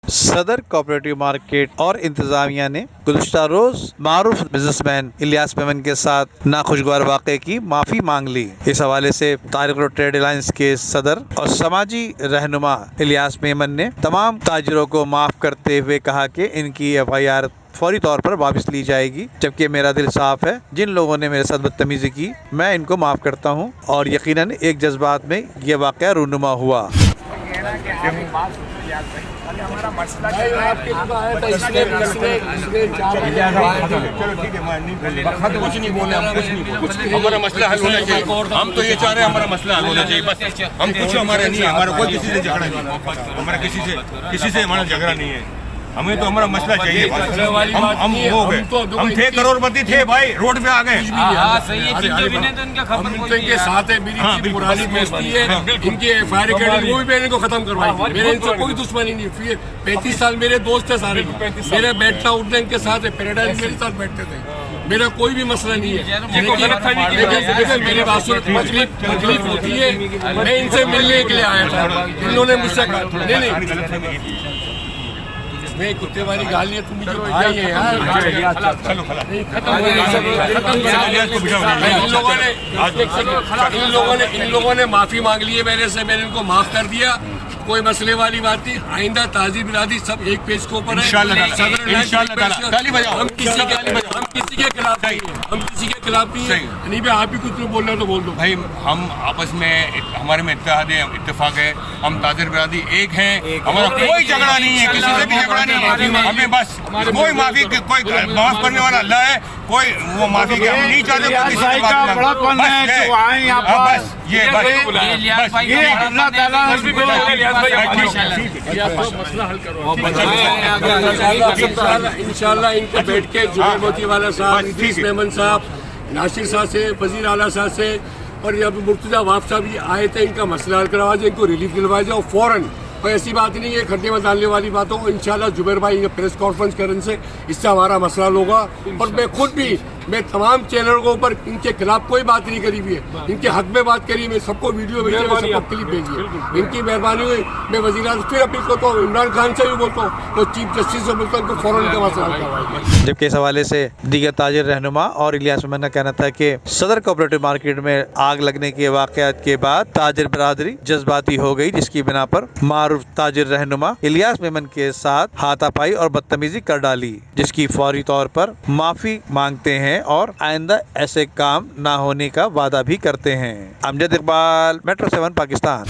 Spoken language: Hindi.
सदर कोऑपरेटिव मार्केट और इंतजामिया ने गुज़श्ता रोज मारूफ बिजनेसमैन इलियास मेमन के साथ नाखुशगवार वाक़े की माफी मांग ली। इस हवाले से तारिक रोड ट्रेड अलायंस के सदर और समाजी रहनुमा इलियास मेमन ने तमाम ताजिरों को माफ करते हुए कहा कि इनकी FIR फौरी तौर पर वापस ली जाएगी, जबकि मेरा दिल साफ है। जिन लोगों ने मेरे साथ बदतमीजी की मैं इनको माफ करता हूं और यकीनन एक जज्बात में ये वाक़या रूनुमा हुआ। हमारा मसला हल होना चाहिए। हम तो ये चाह रहे हैं हमारा मसला हल होना चाहिए, बस। हम कुछ हमारा नहीं है, हमारा कोई किसी से झगड़ा नहीं है, हमारा किसी से हमारा झगड़ा नहीं है। हमें तो हमारा मसला चाहिए। हम हो गए, हम थे करोड़पति थे भाई, रोड पे आ गए। इनके साथ है मेरी पुरानी दोस्ती है, इनकी FIR वो भी मैंने को खत्म करवाई। मेरे इनसे कोई दुश्मनी नहीं। फिर 35 साल मेरे दोस्त है सारे, मेरे बैठना उठना इनके साथ है, पैराडाइज मेरे साथ बैठते थे। मेरा कोई भी मसला नहीं है, लेकिन मेरी बात तकलीफ होती है। मैं इनसे मिलने के लिए आया था, इन्होंने मुझसे कहा नहीं मैं कुत्ते वाली गाल नहीं, तुम इन लोगों ने माफी मांग ली है मेरे से, मैंने इनको माफ कर दिया। कोई मसले वाली बात नहीं। आइंदा ताज़ी बिरादरी सब एक पेज के ऊपर है। हम किसी के खिलाफ नहीं है, हम किसी के खिलाफ नहीं है। नहीं भाई आप ही कुछ बोल रहे हो तो बोल दो भाई। हम आपस में हमारे में इत्तेहाद है, इत्तेफाक है, हम ताज़ी बिरादरी एक हैं, हमारा कोई झगड़ा नहीं है, किसी से भी झगड़ा नहीं है। हमें बस कोई माफी, कोई माफ करने वाला अल्लाह है, कोई वो माफी के हम नहीं चाहते। इंशाल्लाह इनको बैठ के जुबैर मोतीवाला साहब, इद्रीस मेमन साहब, नासिर साहब से, वजीर आला साहब से और अब मुर्तजा वाफ साहब भी आए थे, इनका मसला हल करवा जाए, इनको रिलीफ दिलवाया जाए फौरन। और ऐसी बात नहीं है खड्डे में डालने वाली बात हो। इंशाल्लाह जुबैर भाई प्रेस कॉन्फ्रेंस करने से इससे हमारा मसला होगा। और मैं खुद भी मैं तमाम चैनलों के ऊपर इनके खिलाफ कोई बात नहीं करी हुई है, इनके हक में बात करी। मैं सबको वीडियो भेजी, सबको क्लिप भेजी है, इनकी मेहरबानी हुई। मैं वज़ीर आज़म फिर अपील करता हूँ, इमरान खान से भी बोलता हूँ, तो चीफ जस्टिस से बोलता हूँ, फौरन का मसला हल। जबकि इस हवाले से दीगर ताजिर रहनुमा और इलियास मेमन का कहना था कि सदर कोऑपरेटिव मार्केट में आग लगने के वाक़यात के बाद ताजिर बिरादरी जज्बाती हो गई, जिसकी बिना पर मारूफ ताजिर रहनुमा इलियास मेमन के साथ हाथापाई और बदतमीजी कर डाली, जिसकी फौरी तौर पर माफी मांगते हैं और आइंदा ऐसे काम ना होने का वादा भी करते हैं। अमजद इकबाल, मेट्रो 7 पाकिस्तान।